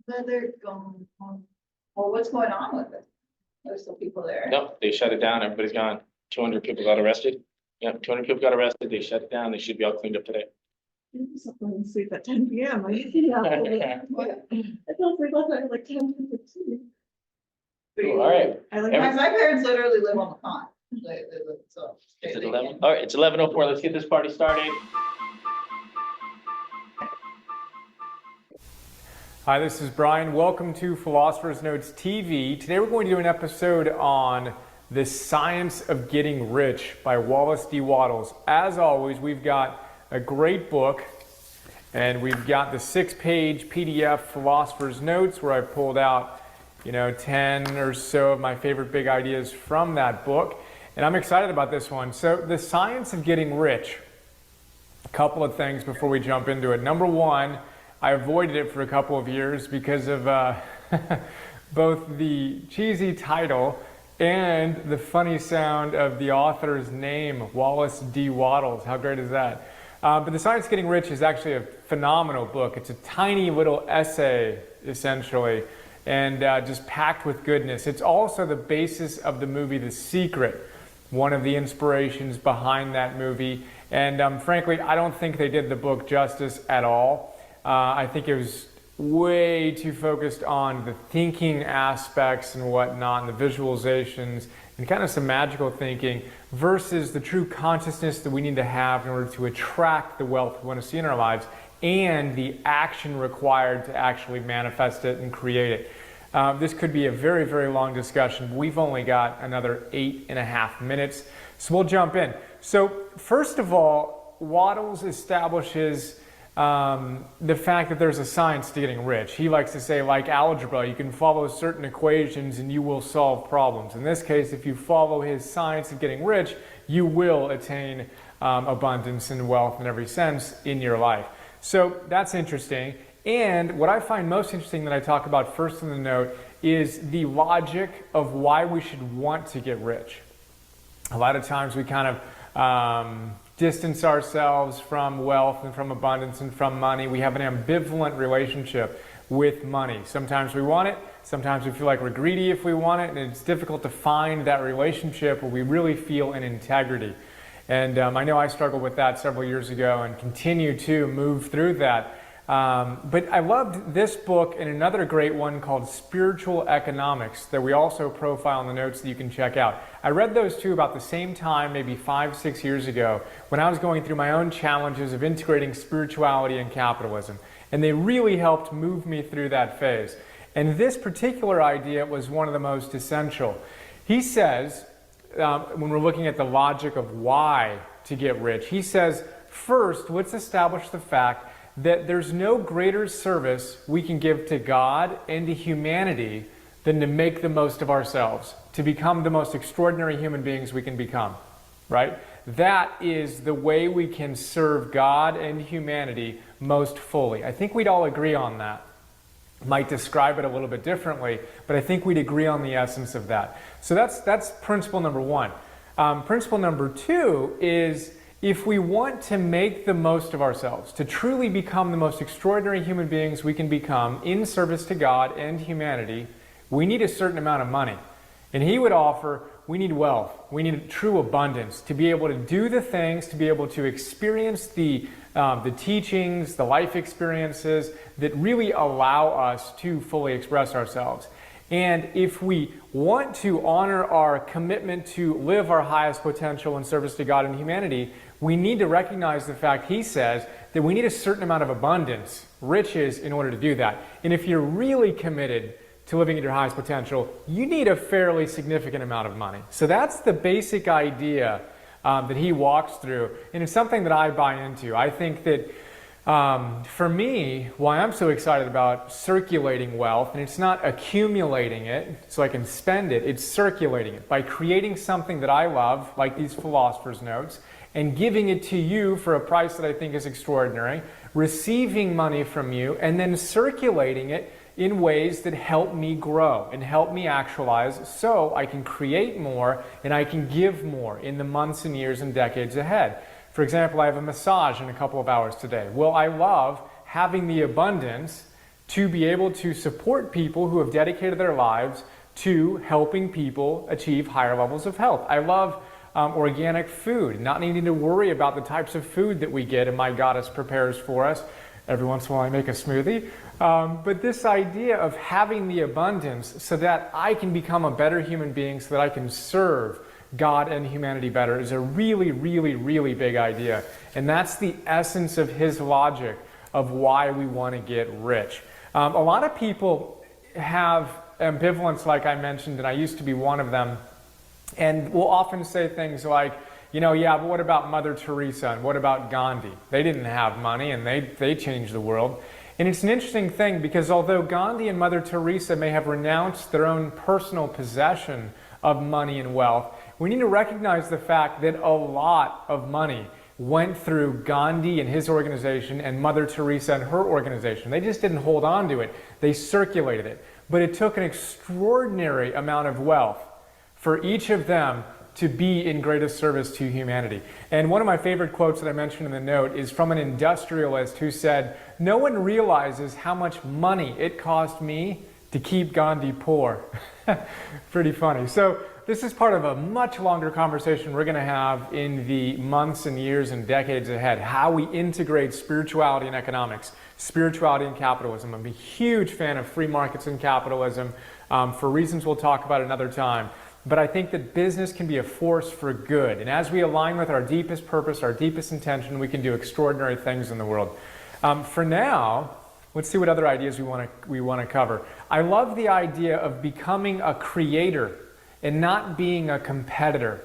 But they're going, well, what's going on with it? There's still people there. No, they shut it down. Everybody's gone. 200 people got arrested. Yep, 200 people got arrested. They shut it down. They should be all cleaned up today. Something sleep at 10 p.m. I don't sleep last night at like 10:15. All right. I like My parents literally live on the pond. They live, so. Is it 11? All right, it's 11:04. Let's get this party started. Hi, this is Brian. Welcome to Philosopher's Notes TV. Today we're going to do an episode on The Science of Getting Rich by Wallace D. Wattles. As always, we've got a great book, and we've got the 6-page PDF Philosopher's Notes where I've pulled out, 10 or so of my favorite big ideas from that book. And I'm excited about this one. So, The Science of Getting Rich. A couple of things before we jump into it. Number one, I avoided it for a couple of years because of both the cheesy title and the funny sound of the author's name, Wallace D. Wattles. How great is that? But The Science of Getting Rich is actually a phenomenal book. It's a tiny little essay, essentially, and just packed with goodness. It's also the basis of the movie The Secret, one of the inspirations behind that movie. And frankly, I don't think they did the book justice at all. I think it was way too focused on the thinking aspects and whatnot, and the visualizations, and kind of some magical thinking, versus the true consciousness that we need to have in order to attract the wealth we want to see in our lives, and the action required to actually manifest it and create it. This could be a very, very long discussion. We've only got another 8.5 minutes, so we'll jump in. So first of all, Wattles establishes the fact that there's a science to getting rich. He likes to say, like algebra, you can follow certain equations and you will solve problems. In this case, if you follow his science of getting rich, you will attain abundance and wealth in every sense in your life. So that's interesting. And what I find most interesting that I talk about first in the note is the logic of why we should want to get rich. A lot of times we kind of distance ourselves from wealth and from abundance and from money. We have an ambivalent relationship with money. Sometimes we want it, sometimes we feel like we're greedy if we want it, and it's difficult to find that relationship where we really feel an integrity. And I know I struggled with that several years ago and continue to move through that. But I loved this book and another great one called Spiritual Economics that we also profile in the notes that you can check out. I read those two about the same time, maybe 5-6 years ago, when I was going through my own challenges of integrating spirituality and capitalism. And they really helped move me through that phase. And this particular idea was one of the most essential. He says, when we're looking at the logic of why to get rich, he says, first, let's establish the fact that there's no greater service we can give to God and to humanity than to make the most of ourselves, to become the most extraordinary human beings we can become, right? That is the way we can serve God and humanity most fully. I think we'd all agree on that. Might describe it a little bit differently, but I think we'd agree on the essence of that. So that's principle number one. Principle number two is, if we want to make the most of ourselves, to truly become the most extraordinary human beings we can become in service to God and humanity, we need a certain amount of money. And he would offer, we need wealth. We need true abundance to be able to do the things, to be able to experience the teachings, the life experiences that really allow us to fully express ourselves. And if we want to honor our commitment to live our highest potential in service to God and humanity, we need to recognize the fact, he says, that we need a certain amount of abundance, riches, in order to do that. And if you're really committed to living at your highest potential, you need a fairly significant amount of money. So that's the basic idea that he walks through. And it's something that I buy into. I think that for me, why I'm so excited about circulating wealth, and it's not accumulating it so I can spend it, it's circulating it by creating something that I love, like these Philosopher's Notes, and giving it to you for a price that I think is extraordinary, receiving money from you, and then circulating it in ways that help me grow and help me actualize so I can create more and I can give more in the months and years and decades ahead. For example, I have a massage in a couple of hours today. Well, I love having the abundance to be able to support people who have dedicated their lives to helping people achieve higher levels of health. I love organic food, not needing to worry about the types of food that we get and my goddess prepares for us. Every once in a while I make a smoothie. But this idea of having the abundance so that I can become a better human being, so that I can serve God and humanity better, is a really, really, really big idea. And that's the essence of his logic of why we want to get rich. A lot of people have ambivalence, like I mentioned, and I used to be one of them. And we'll often say things like, yeah, but what about Mother Teresa and what about Gandhi? They didn't have money and they changed the world. And it's an interesting thing because although Gandhi and Mother Teresa may have renounced their own personal possession of money and wealth, we need to recognize the fact that a lot of money went through Gandhi and his organization and Mother Teresa and her organization. They just didn't hold on to it. They circulated it. But it took an extraordinary amount of wealth for each of them to be in greatest service to humanity. And one of my favorite quotes that I mentioned in the note is from an industrialist who said, "No one realizes how much money it cost me to keep Gandhi poor." Pretty funny. So this is part of a much longer conversation we're going to have in the months and years and decades ahead, how we integrate spirituality and economics, spirituality and capitalism. I'm a huge fan of free markets and capitalism for reasons we'll talk about another time. But I think that business can be a force for good. And as we align with our deepest purpose, our deepest intention, we can do extraordinary things in the world. For now, let's see what other ideas we want to cover. I love the idea of becoming a creator and not being a competitor.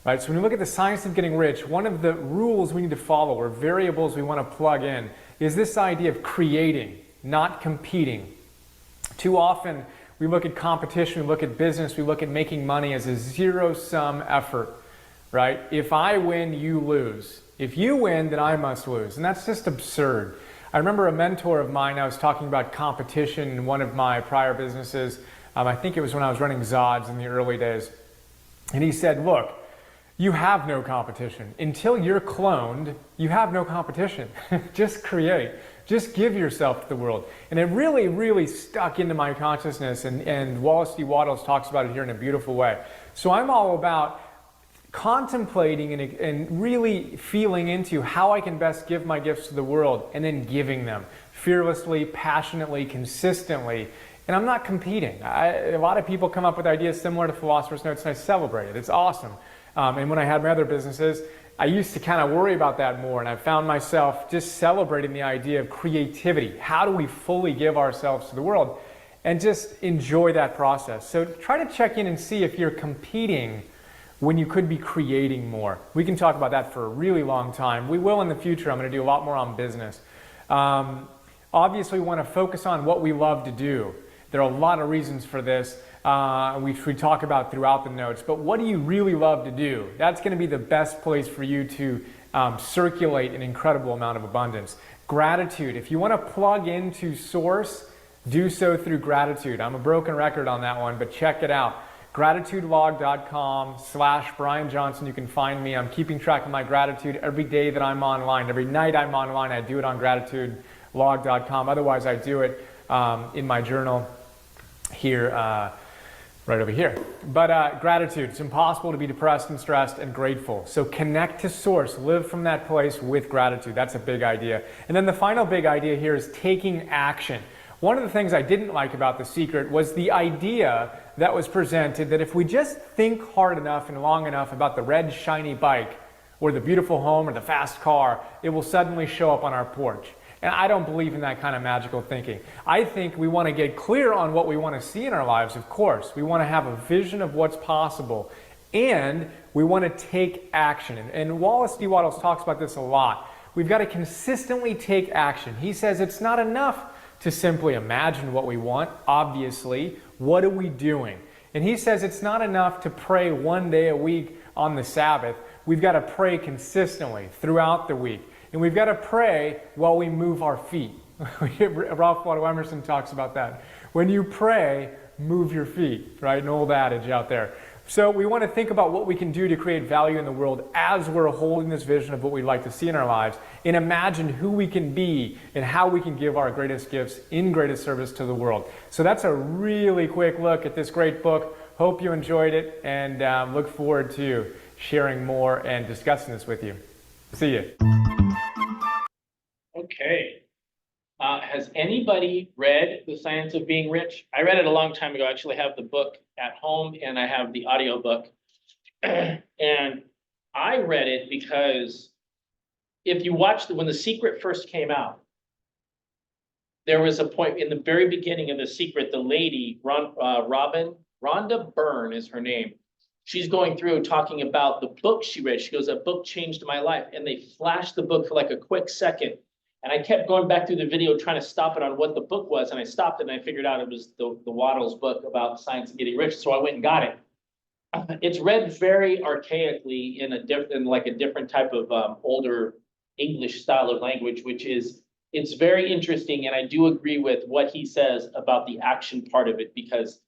Right? So when you look at the science of getting rich, one of the rules we need to follow, or variables we want to plug in, is this idea of creating, not competing. Too often, we look at competition, we look at business, we look at making money as a zero-sum effort, right? If I win, you lose. If you win, then I must lose. And that's just absurd. I remember a mentor of mine, I was talking about competition in one of my prior businesses. I think it was when I was running Zods in the early days. And he said, look, you have no competition. Until you're cloned, you have no competition. Just create. Just give yourself to the world. And it really, really stuck into my consciousness, and Wallace D. Wattles talks about it here in a beautiful way. So I'm all about contemplating and really feeling into how I can best give my gifts to the world, and then giving them fearlessly, passionately, consistently. And I'm not competing. A lot of people come up with ideas similar to Philosopher's Notes, and I celebrate it. It's awesome. And when I had my other businesses, I used to kind of worry about that more, and I found myself just celebrating the idea of creativity. How do we fully give ourselves to the world? And just enjoy that process. So try to check in and see if you're competing when you could be creating more. We can talk about that for a really long time. We will in the future. I'm going to do a lot more on business. Obviously, we want to focus on what we love to do. There are a lot of reasons for this. We talk about throughout the notes, but what do you really love to do? That's going to be the best place for you to circulate an incredible amount of abundance. Gratitude. If you want to plug into Source, do so through gratitude. I'm a broken record on that one, but check it out. gratitudelog.com/Brian Johnson. You can find me. I'm keeping track of my gratitude every day that I'm online. Every night I'm online, I do it on gratitudelog.com. Otherwise, I do it in my journal here, right over here. But gratitude. It's impossible to be depressed and stressed and grateful. So connect to Source. Live from that place with gratitude. That's a big idea. And then the final big idea here is taking action. One of the things I didn't like about The Secret was the idea that was presented that if we just think hard enough and long enough about the red shiny bike or the beautiful home or the fast car, it will suddenly show up on our porch. And I don't believe in that kind of magical thinking. I think we want to get clear on what we want to see in our lives, of course. We want to have a vision of what's possible. And we want to take action. And Wallace D. Wattles talks about this a lot. We've got to consistently take action. He says it's not enough to simply imagine what we want, obviously. What are we doing? And he says it's not enough to pray one day a week on the Sabbath. We've got to pray consistently throughout the week. And we've got to pray while we move our feet. Ralph Waldo Emerson talks about that. When you pray, move your feet, right? An old adage out there. So we want to think about what we can do to create value in the world as we're holding this vision of what we'd like to see in our lives, and imagine who we can be and how we can give our greatest gifts in greatest service to the world. So that's a really quick look at this great book. Hope you enjoyed it, and look forward to sharing more and discussing this with you. See you. Okay. Has anybody read The Science of Being Rich? I read it a long time ago. I actually have the book at home and I have the audio book. And I read it because if you watched when The Secret first came out, there was a point in the very beginning of The Secret, the lady, Rhonda Byrne is her name. She's going through talking about the book she read. She goes, "A book changed my life." And they flashed the book for like a quick second. And I kept going back through the video trying to stop it on what the book was. And I stopped it and I figured out it was the Waddles book about science of getting rich. So I went and got it. It's read very archaically in a different type of older English style of language, it's very interesting. And I do agree with what he says about the action part of it, because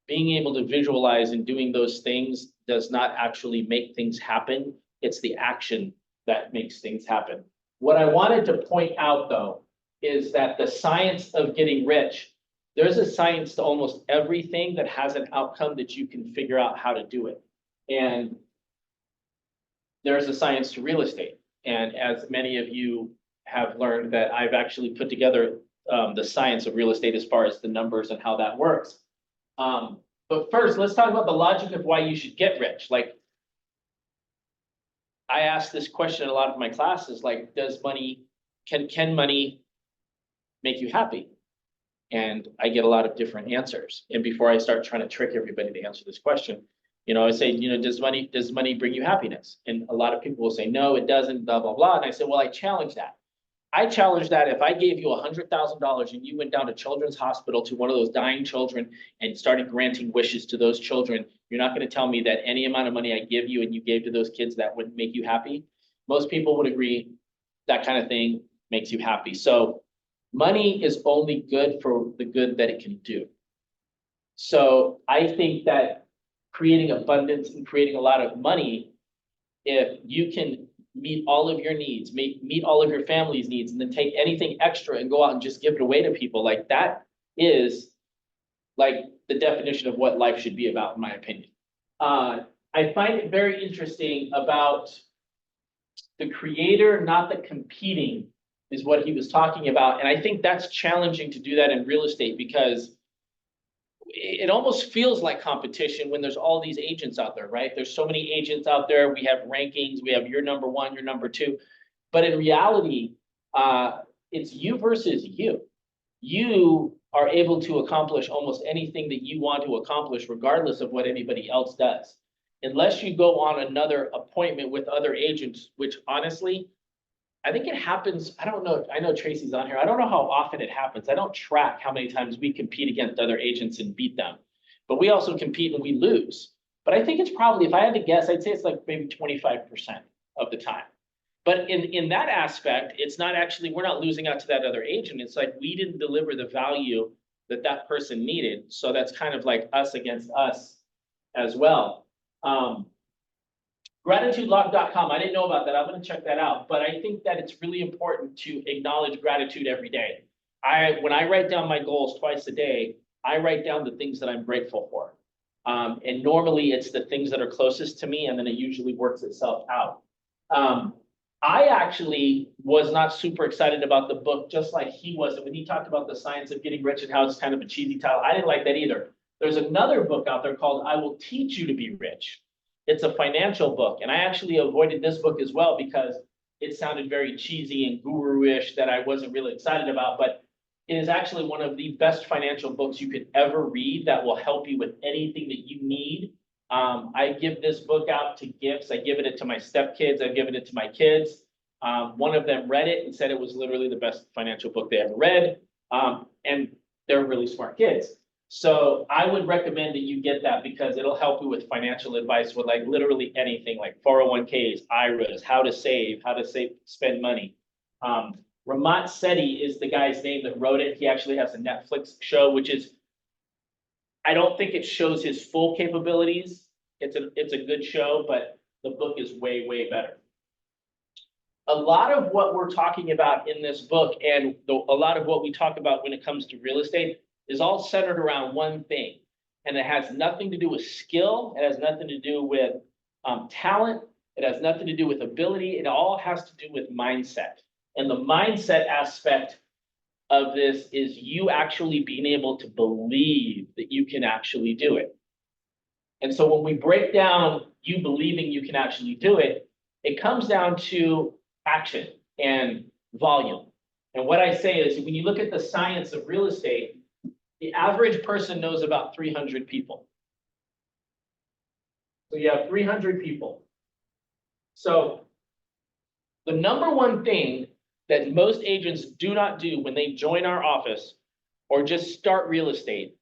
being able to visualize and doing those things does not actually make things happen. It's the action that makes things happen. What I wanted to point out, though, is that the science of getting rich, there's a science to almost everything that has an outcome that you can figure out how to do it. And there's a science to real estate. And as many of you have learned, that I've actually put together the science of real estate as far as the numbers and how that works. But first, let's talk about the logic of why you should get rich. Like, I ask this question in a lot of my classes, like, can money make you happy? And I get a lot of different answers. And before I start trying to trick everybody to answer this question, I say, does money bring you happiness? And a lot of people will say, no, it doesn't, blah, blah, blah. And I say, well, I challenge that. I challenge that if I gave you $100,000 and you went down to Children's Hospital to one of those dying children and started granting wishes to those children, you're not going to tell me that any amount of money I give you and you gave to those kids, that would make you happy. Most people would agree that kind of thing makes you happy. So money is only good for the good that it can do. So I think that creating abundance and creating a lot of money, if you can meet all of your needs, meet all of your family's needs, and then take anything extra and go out and just give it away to people, like that is like the definition of what life should be about, in my opinion. I find it very interesting about the creator, not the competing, is what he was talking about. And I think that's challenging to do that in real estate, because it almost feels like competition when there's all these agents out there, right? There's so many agents out there. We have rankings. We have your number one, your number two. But in reality, it's you versus you. You are able to accomplish almost anything that you want to accomplish, regardless of what anybody else does. Unless you go on another appointment with other agents, which honestly, I think it happens. I don't know. I know Tracy's on here. I don't know how often it happens. I don't track how many times we compete against other agents and beat them, but we also compete and we lose. But I think it's probably, if I had to guess, I'd say it's like maybe 25% of the time. But in that aspect, it's not actually, we're not losing out to that other agent. It's like we didn't deliver the value that that person needed. So that's kind of like us against us as well. GratitudeLog.com. I didn't know about that. I'm going to check that out. But I think that it's really important to acknowledge gratitude every day. When I write down my goals twice a day, I write down the things that I'm grateful for. And normally it's the things that are closest to me, and then it usually works itself out. I actually was not super excited about the book, just like he wasn't. When he talked about the science of getting rich and how it's kind of a cheesy title, I didn't like that either. There's another book out there called I Will Teach You to Be Rich. It's a financial book. And I actually avoided this book as well because it sounded very cheesy and guru-ish that I wasn't really excited about. But it is actually one of the best financial books you could ever read that will help you with anything that you need. I give this book out to gifts. I give it to my stepkids. I've given it to my kids. One of them read it and said it was literally the best financial book they ever read. And they're really smart kids. So I would recommend that you get that because it'll help you with financial advice with like literally anything like 401ks, IRAs, how to save, spend money. Ramat Sethi is the guy's name that wrote it. He actually has a Netflix show, which is, I don't think it shows his full capabilities, It's a good show, but the book is way, way better. A lot of what we're talking about in this book and a lot of what we talk about when it comes to real estate is all centered around one thing. And it has nothing to do with skill. It has nothing to do with talent. It has nothing to do with ability. It all has to do with mindset. And the mindset aspect of this is you actually being able to believe that you can actually do it. And so when we break down you believing you can actually do it, it comes down to action and volume. And what I say is when you look at the science of real estate, the average person knows about 300 people. So you have 300 people. So the number one thing that most agents do not do when they join our office or just start real estate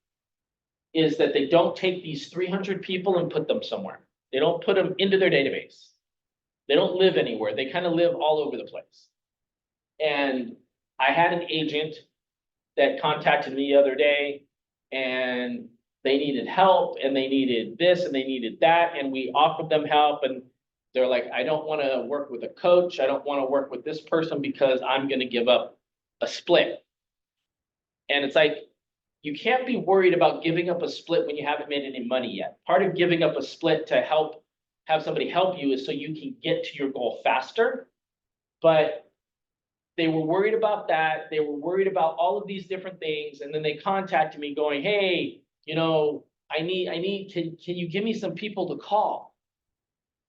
is that they don't take these 300 people and put them somewhere. They don't put them into their database. They don't live anywhere. They kind of live all over the place. And I had an agent that contacted me the other day, and they needed help, and they needed this, and they needed that, and we offered them help, and they're like, I don't want to work with a coach. I don't want to work with this person because I'm going to give up a split. And it's like, you can't be worried about giving up a split when you haven't made any money yet. Part of giving up a split to have somebody help you is so you can get to your goal faster. But they were worried about that. They were worried about all of these different things. And then they contacted me going, hey, I need, can you give me some people to call?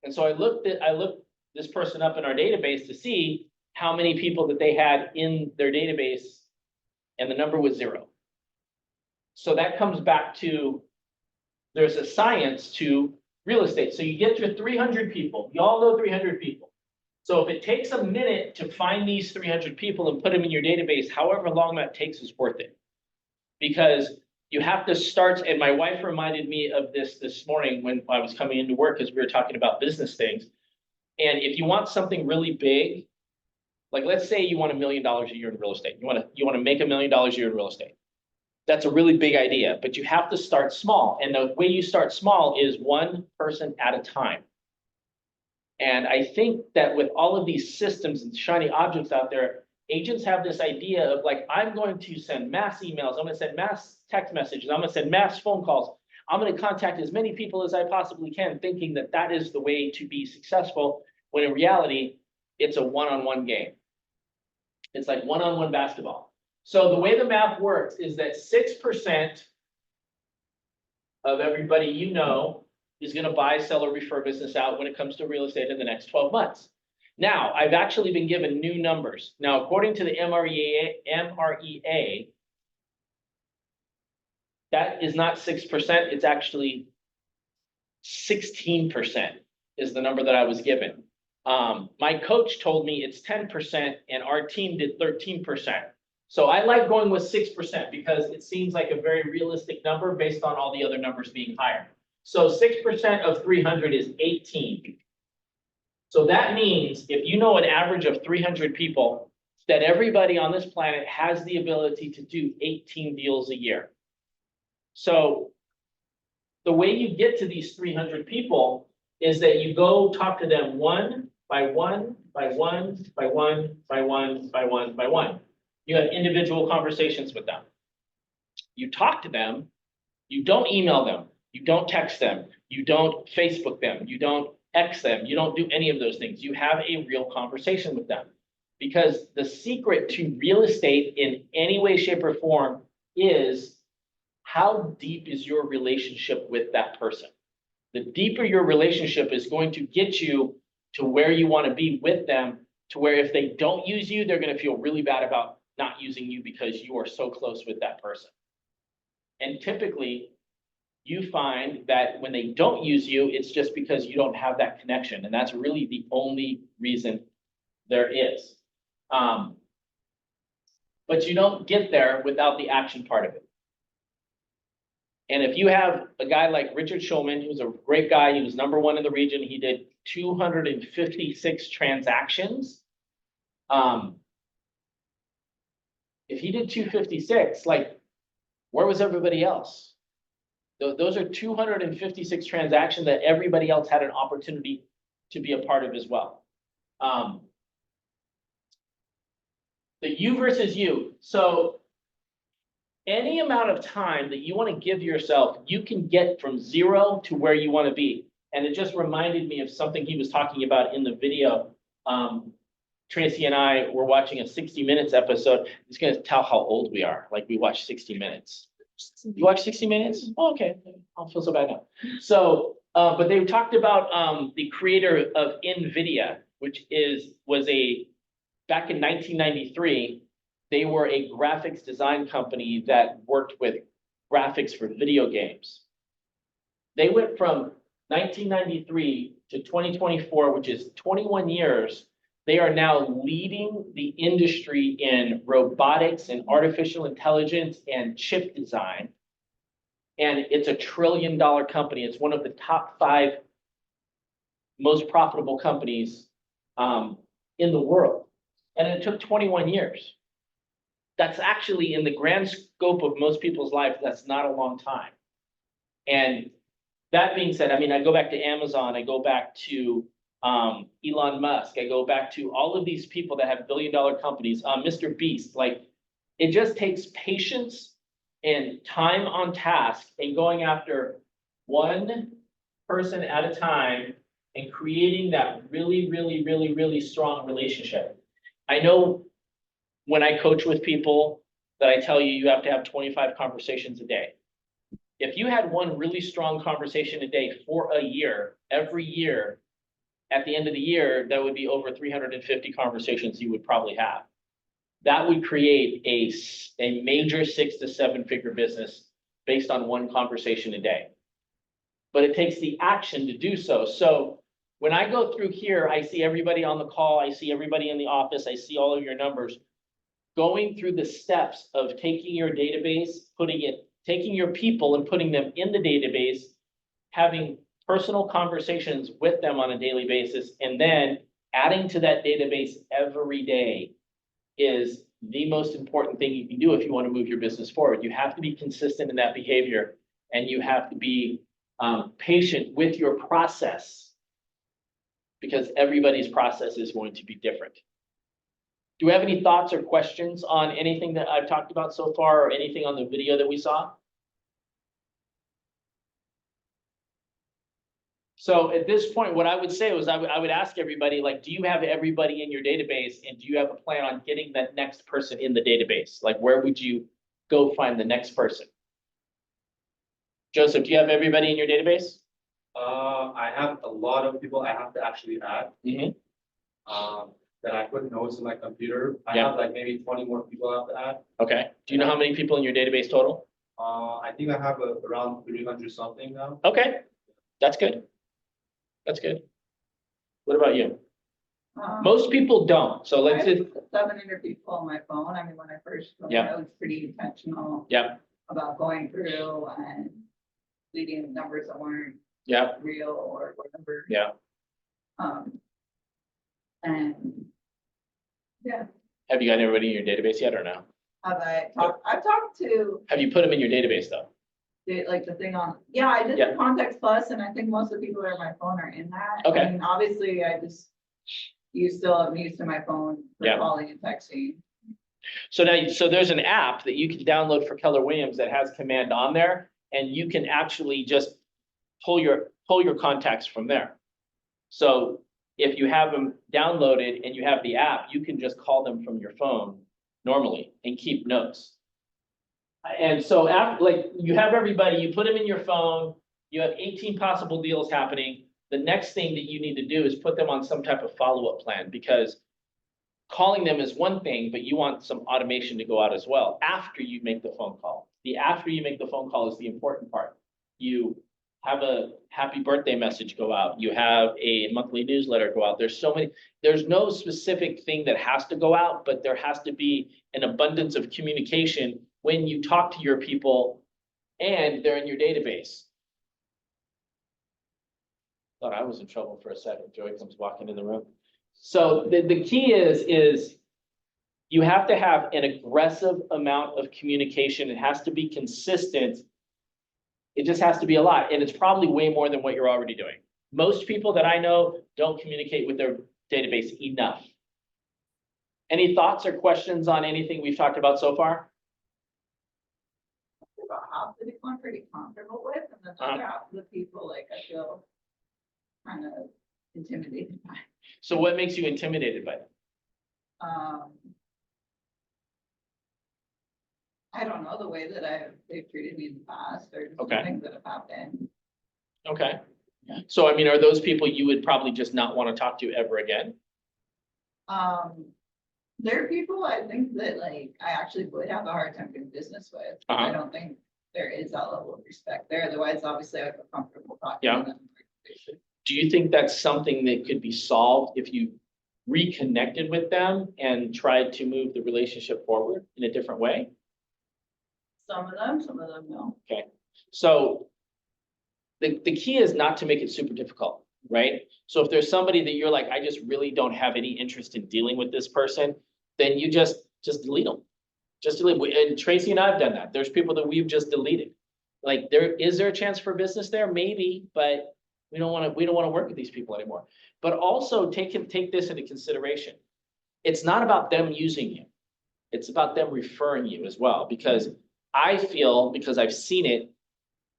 And so I looked this person up in our database to see how many people that they had in their database, and the number was 0. So that comes back to, there's a science to real estate. So you get your 300 people, you all know 300 people. So if it takes a minute to find these 300 people and put them in your database, however long that takes is worth it. Because you have to start, and my wife reminded me of this morning when I was coming into work, because we were talking about business things. And if you want something really big, like let's say you want $1 million a year in real estate, you want to make $1 million a year in real estate. That's a really big idea, but you have to start small. And the way you start small is one person at a time. And I think that with all of these systems and shiny objects out there, agents have this idea of like, I'm going to send mass emails, I'm going to send mass text messages, I'm going to send mass phone calls, I'm going to contact as many people as I possibly can, thinking that that is the way to be successful, when in reality, it's a one-on-one game. It's like one-on-one basketball. So the way the math works is that 6% of everybody is going to buy, sell, or refer business out when it comes to real estate in the next 12 months. Now, I've actually been given new numbers. Now, according to the MREA, that is not 6%, it's actually 16% is the number that I was given. My coach told me it's 10% and our team did 13%. So I like going with 6% because it seems like a very realistic number based on all the other numbers being higher. So 6% of 300 is 18. So that means if you know an average of 300 people, that everybody on this planet has the ability to do 18 deals a year. So the way you get to these 300 people is that you go talk to them one by one, by one, by one, by one, by one, by one. You have individual conversations with them. You talk to them, you don't email them, you don't text them, you don't Facebook them, you don't X them, you don't do any of those things. You have a real conversation with them. Because the secret to real estate in any way, shape, or form is how deep is your relationship with that person. The deeper your relationship is going to get you to where you want to be with them, to where if they don't use you, they're going to feel really bad about not using you because you are so close with that person. And typically, you find that when they don't use you, it's just because you don't have that connection. And that's really the only reason there is. But you don't get there without the action part of it. And if you have a guy like Richard Schulman, who's a great guy, he was #1 in the region, he did 256 transactions. If he did 256, like, where was everybody else? Those are 256 transactions that everybody else had an opportunity to be a part of as well. The you versus you. So any amount of time that you want to give yourself, you can get from 0 to where you want to be. And it just reminded me of something he was talking about in the video. Tracy and I were watching a 60 Minutes episode. It's going to tell how old we are. Like we watch 60 Minutes. You watch 60 Minutes? Oh, okay. I don't feel so bad now. So, but they talked about the creator of NVIDIA, which was back in 1993, they were a graphics design company that worked with graphics for video games. They went from 1993 to 2024, which is 21 years. They are now leading the industry in robotics and artificial intelligence and chip design. And it's a $1 trillion company. It's one of the top 5 most profitable companies in the world. And it took 21 years. That's actually, in the grand scope of most people's life, that's not a long time. And that being said, I mean, I go back to Amazon, I go back to Elon Musk, I go back to all of these people that have billion-dollar companies, Mr. Beast. Like, it just takes patience and time on task and going after one person at a time and creating that really, really, really, really strong relationship. I know when I coach with people that I tell you, you have to have 25 conversations a day. If you had one really strong conversation a day for a year, every year, at the end of the year, that would be over 350 conversations you would probably have. That would create a major 6 to 7 figure business based on one conversation a day. But it takes the action to do so. So when I go through here, I see everybody on the call, I see everybody in the office, I see all of your numbers. Going through the steps of taking your database, taking your people and putting them in the database, having personal conversations with them on a daily basis, and then adding to that database every day is the most important thing you can do if you want to move your business forward. You have to be consistent in that behavior, and you have to be patient with your process, because everybody's process is going to be different. Do we have any thoughts or questions on anything that I've talked about so far, or anything on the video that we saw? So at this point, what I would say was I would ask everybody, like, do you have everybody in your database, and do you have a plan on getting that next person in the database? Like, where would you go find the next person? Joseph, do you have everybody in your database? I have a lot of people I have to actually add. That I put notes in my computer. I Yeah. have like maybe 20 more people I have to add. Okay. Do you know how many people in your database total? I think I have around 300 something now. Okay, that's good. That's good. What about you? Most people don't. So let's I just, have 700 people on my phone. I mean, when I first, Yeah. I was pretty intentional yeah, about going through and leading numbers that weren't yeah, real or whatever. yeah. And yeah, Have you got everybody in your database yet or no? I've talked to Have you put them in your database though? like the thing on, yeah, I did Yeah. the Context Plus, and I think most of the people that are on my phone are in that. Okay. I mean, obviously, I'm used to my phone for Yeah. calling and texting. So there's an app that you can download for Keller Williams that has Command on there, and you can actually just pull your contacts from there. So if you have them downloaded and you have the app, you can just call them from your phone normally and keep notes. And so after, like, you have everybody, you put them in your phone, you have 18 possible deals happening. The next thing that you need to do is put them on some type of follow-up plan, because calling them is one thing, but you want some automation to go out as well after you make the phone call. After you make the phone call is the important part. You have a happy birthday message go out. You have a monthly newsletter go out. There's no specific thing that has to go out, but there has to be an abundance of communication when you talk to your people and they're in your database. Thought I was in trouble for a second. Joey comes walking in the room. So the key is you have to have an aggressive amount of communication. It has to be consistent. It just has to be a lot, and it's probably way more than what you're already doing. Most people that I know don't communicate with their database enough. Any thoughts or questions on anything we've talked about so far? About half the people I'm pretty comfortable with, and then the other half of the people, like, I feel kind of intimidated by. So what makes you intimidated by them? I don't know, the way that they've treated me in the past, or just Okay. things that have happened. Okay. So I mean, are those people you would probably just not want to talk to ever again? There are people I think that like I actually would have a hard time doing business with. I don't think there is that level of respect there. Otherwise, obviously, I feel comfortable talking Yeah. to them. Do you think that's something that could be solved if you reconnected with them and tried to move the relationship forward in a different way? Some of them, no. Okay, so the key is not to make it super difficult, right? So if there's somebody that you're like, I just really don't have any interest in dealing with this person, then you just delete them. Just delete, and Tracy and I have done that. There's people that we've just deleted. Like, is there a chance for business there? Maybe, but we don't want to work with these people anymore. But also take this into consideration. It's not about them using you. It's about them referring you as well, because I feel, because I've seen it,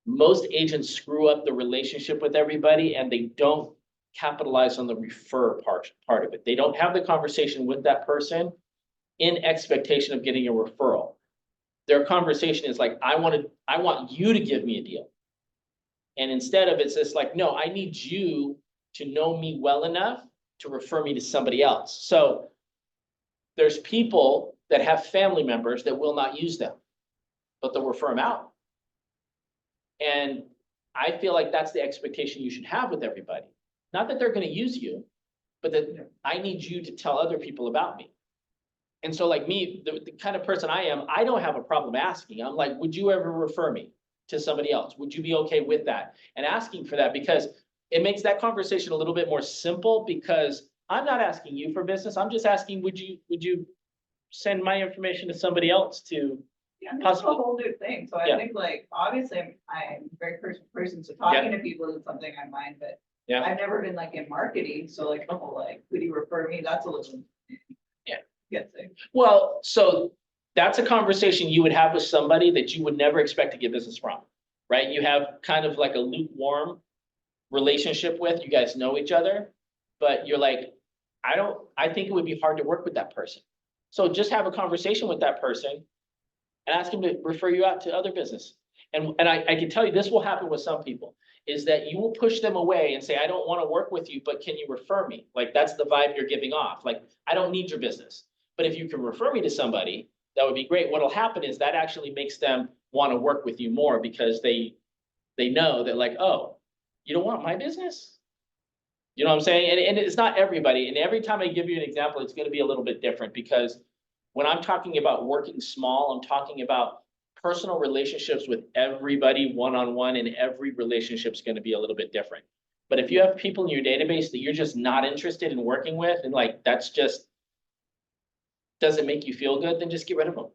most agents screw up the relationship with everybody and they don't capitalize on the refer part of it. They don't have the conversation with that person in expectation of getting a referral. Their conversation is like, I want you to give me a deal. And instead of it's just like, no, I need you to know me well enough to refer me to somebody else. So there's people that have family members that will not use them, but they'll refer them out. And I feel like that's the expectation you should have with everybody. Not that they're going to use you, but that I need you to tell other people about me. And so like me, the kind of person I am, I don't have a problem asking. I'm like, would you ever refer me to somebody else? Would you be okay with that? And asking for that, because it makes that conversation a little bit more simple, because I'm not asking you for business. I'm just asking, would you send my information to somebody else to Yeah, that's a possibly? whole new thing. So I Yeah. think like, obviously, I'm a very personal person, so talking to people is something I mind, but Yeah. I've never been like in marketing, so like, oh, like, could you refer me? That's a little. Yeah. Gets it. Well, so that's a conversation you would have with somebody that you would never expect to get business from, right? You have kind of like a lukewarm relationship with, you guys know each other, but you're like, I think it would be hard to work with that person. So just have a conversation with that person and ask him to refer you out to other business. And I can tell you, this will happen with some people, is that you will push them away and say, I don't want to work with you, but can you refer me? Like, that's the vibe you're giving off. Like, I don't need your business, but if you can refer me to somebody, that would be great. What'll happen is that actually makes them want to work with you more, because they know that like, oh, you don't want my business? You know what I'm saying? And it's not everybody. And every time I give you an example, it's going to be a little bit different, because when I'm talking about working small, I'm talking about personal relationships with everybody one-on-one, and every relationship is going to be a little bit different. But if you have people in your database that you're just not interested in working with, and like, that's just doesn't make you feel good, then just get rid of them.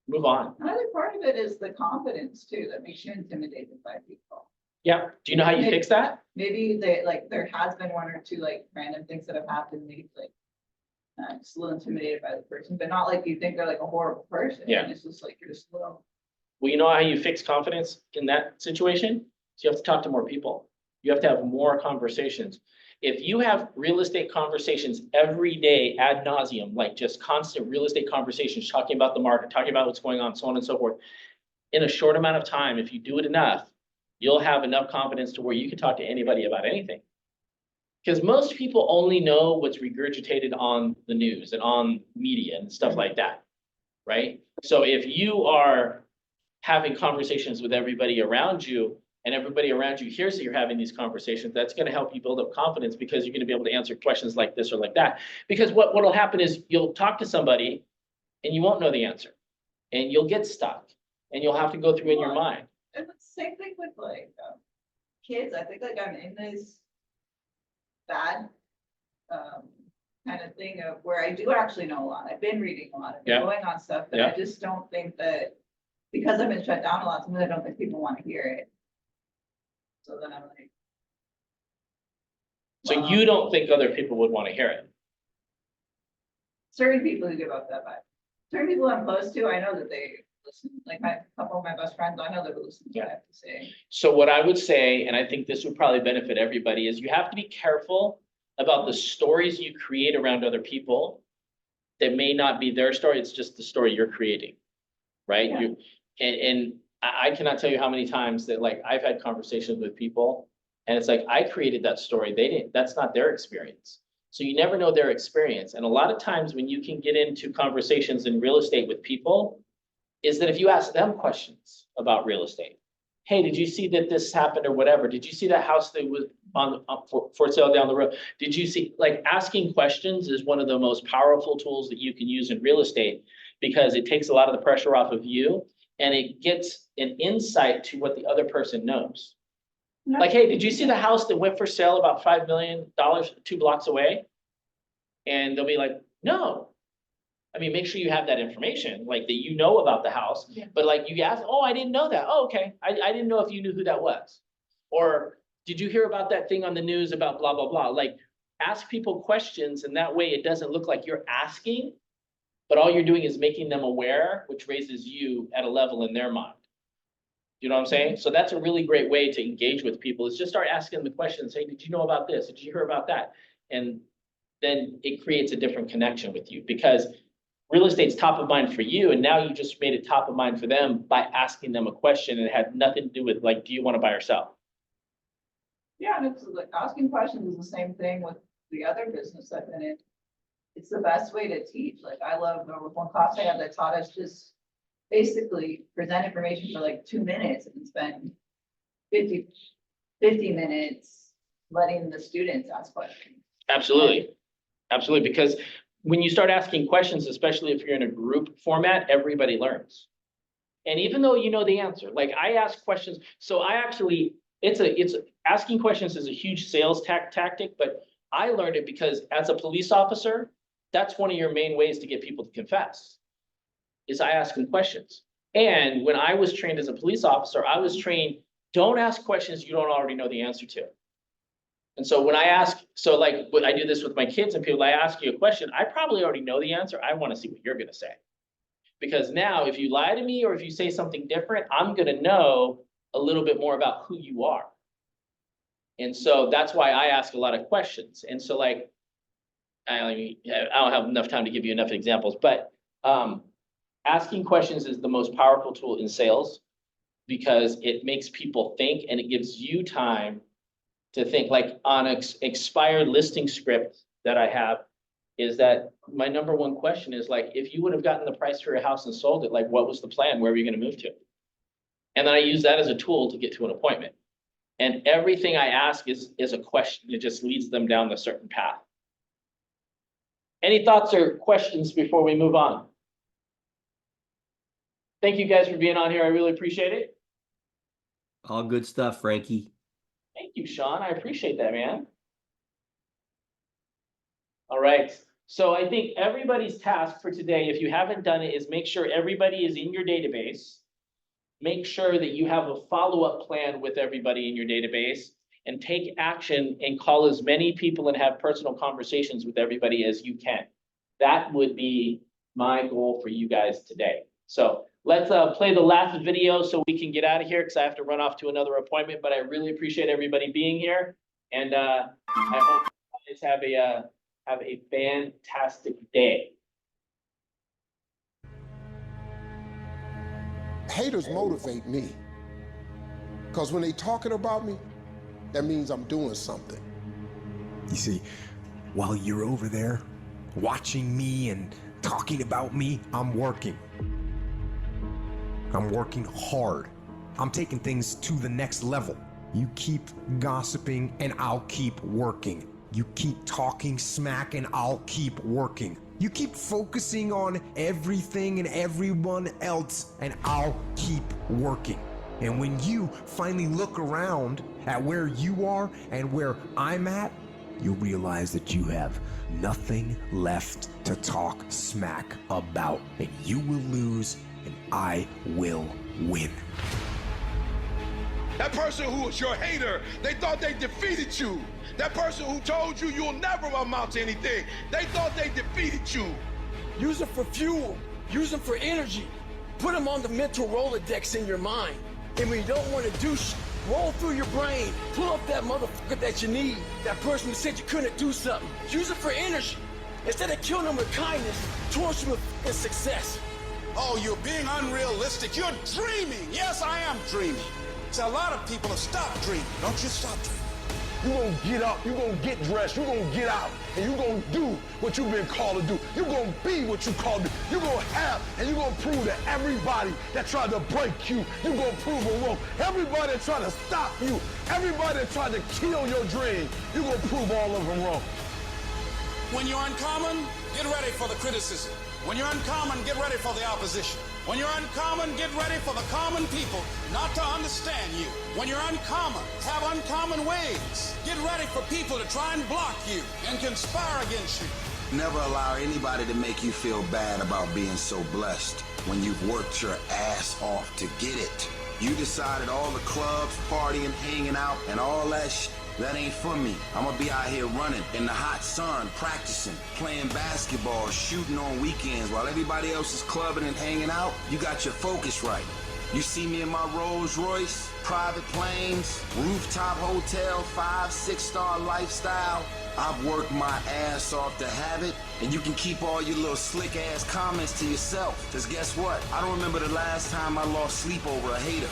Move on. Another part of it is the confidence too, that makes you intimidated by people. Yeah. Do you know how you fix that? Maybe they, like, there has been one or two like random things that have happened, maybe like, just a little intimidated by the person, but not like you think they're like a horrible person. Yeah. It's just like, you're just a little. Well, you know how you fix confidence in that situation? So you have to talk to more people. You have to have more conversations. If you have real estate conversations every day ad nauseum, like just constant real estate conversations, talking about the market, talking about what's going on, so on and so forth, in a short amount of time, if you do it enough, you'll have enough confidence to where you can talk to anybody about anything. Because most people only know what's regurgitated on the news and on media and stuff like that, right? So if you are having conversations with everybody around you, and everybody around you hears that you're having these conversations, that's going to help you build up confidence, because you're going to be able to answer questions like this or like that. Because what'll happen is you'll talk to somebody and you won't know the answer, and you'll get stuck, and you'll have to go through in your mind. And the same thing with like kids. I think like I'm in this bad kind of thing of where I do actually know a lot. I've been reading a lot. I've been Yeah. going on stuff, but Yeah. I just don't think that, because I've been shut down a lot, sometimes I don't think people want to hear it. So then I'm like. So wow. you don't think other people would want to hear it? Certain people who give up that vibe. Certain people I'm close to, I know that they listen, like a couple of my best friends, I know they would listen to what I have to say. So what I would say, and I think this would probably benefit everybody, is you have to be careful about the stories you create around other people that may not be their story, it's just the story you're creating, right? Yeah. And I cannot tell you how many times that like I've had conversations with people and it's like, I created that story, they didn't, that's not their experience. So you never know their experience. And a lot of times when you can get into conversations in real estate with people, is that if you ask them questions about real estate, hey, did you see that this happened or whatever? Did you see that house that was for sale down the road? Did you see, like asking questions is one of the most powerful tools that you can use in real estate because it takes a lot of the pressure off of you and it gets an insight to what the other person knows. Like, hey, did you see the house that went for sale about $5 million 2 blocks away? And they'll be like, no. I mean, make sure you have that information, like that you know about the house, Yeah. but like you ask, oh, I didn't know that. Oh, okay. I didn't know if you knew who that was. Or did you hear about that thing on the news about blah, blah, blah? Like ask people questions and that way it doesn't look like you're asking, but all you're doing is making them aware, which raises you at a level in their mind. You know what I'm saying? So that's a really great way to engage with people is just start asking them the questions. Hey, did you know about this? Did you hear about that? And then it creates a different connection with you because real estate's top of mind for you. And now you just made it top of mind for them by asking them a question and it had nothing to do with like, do you want to buy or sell? Yeah, and it's like asking questions is the same thing with the other business I've been in. It's the best way to teach. Like I love the one class I had that taught us just basically present information for like 2 minutes and spend 50 minutes letting the students ask questions. Absolutely. Absolutely. Because when you start asking questions, especially if you're in a group format, everybody learns. And even though you know the answer, like I ask questions, so I actually, it's asking questions is a huge sales tactic, but I learned it because as a police officer, that's one of your main ways to get people to confess, is I ask them questions. And when I was trained as a police officer, I was trained, don't ask questions you don't already know the answer to. And so when I ask, so like when I do this with my kids and people, I ask you a question, I probably already know the answer. I want to see what you're going to say. Because now if you lie to me or if you say something different, I'm going to know a little bit more about who you are. And so that's why I ask a lot of questions. And so like, I don't have enough time to give you enough examples, but asking questions is the most powerful tool in sales because it makes people think and it gives you time to think. Like on an expired listing script that I have is that my number one question is like, if you would have gotten the price for your house and sold it, like what was the plan? Where were you going to move to? And then I use that as a tool to get to an appointment. And everything I ask is a question. It just leads them down a certain path. Any thoughts or questions before we move on? Thank you guys for being on here. I really appreciate it. All good stuff, Frankie. Thank you, Sean. I appreciate that, man. All right. So I think everybody's task for today, if you haven't done it, is make sure everybody is in your database. Make sure that you have a follow-up plan with everybody in your database and take action and call as many people and have personal conversations with everybody as you can. That would be my goal for you guys today. So let's play the last video so we can get out of here because I have to run off to another appointment, but I really appreciate everybody being here. And I hope you guys have a fantastic day. Haters motivate me, because when they talking about me, that means I'm doing something. You see, while you're over there watching me and talking about me, I'm working. I'm working hard. I'm taking things to the next level. You keep gossiping and I'll keep working. You keep talking smack and I'll keep working. You keep focusing on everything and everyone else and I'll keep working. And when you finally look around at where you are and where I'm at, you'll realize that you have nothing left to talk smack about. And you will lose and I will win. That person who was your hater, they thought they defeated you. That person who told you you'll never amount to anything, they thought they defeated you. Use them for fuel. Use them for energy. Put them on the mental Rolodex in your mind. And when you don't want to do roll through your brain. Pull up that motherfucker that you need. That person who said you couldn't do something. Use it for energy. Instead of killing them with kindness, torch them with fucking success. Oh, you're being unrealistic. You're dreaming. Yes, I am dreaming. So a lot of people have stopped dreaming. Don't you stop dreaming. You're gonna get up, you're gonna get dressed, you're gonna get out, and you're gonna do what you've been called to do. You're gonna be what you called to be. You're gonna have, and you're gonna prove to everybody that tried to break you, you're gonna prove them wrong. Everybody that tried to stop you, everybody that tried to kill your dream, you're gonna prove all of them wrong. When you're uncommon, get ready for the criticism. When you're uncommon, get ready for the opposition. When you're uncommon, get ready for the common people not to understand you. When you're uncommon, have uncommon ways. Get ready for people to try and block you and conspire against you. Never allow anybody to make you feel bad about being so blessed when you've worked your ass off to get it. You decided all the clubs, partying, hanging out, and all that shit, that ain't for me. I'm gonna be out here running in the hot sun, practicing, playing basketball, shooting on weekends while everybody else is clubbing and hanging out. You got your focus right. You see me in my Rolls Royce, private planes, rooftop hotel, 5-6-star lifestyle. I've worked my ass off to have it, and you can keep all your little slick ass comments to yourself. Cause guess what? I don't remember the last time I lost sleep over a hater.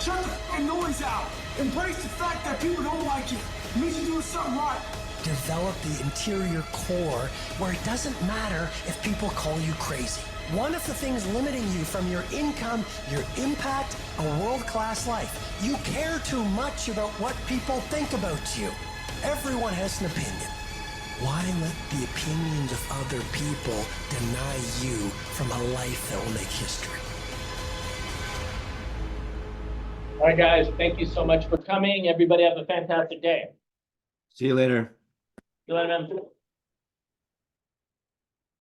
Shut the fucking noise out. Embrace the fact that people don't like you. It means you're doing something right. Develop the interior core where it doesn't matter if people call you crazy. One of the things limiting you from your income, your impact, a world-class life. You care too much about what people think about you. Everyone has an opinion. Why let the opinions of other people deny you from a life that will make history? All right, guys, thank you so much for coming. Everybody have a fantastic day. See you later. See you later, man.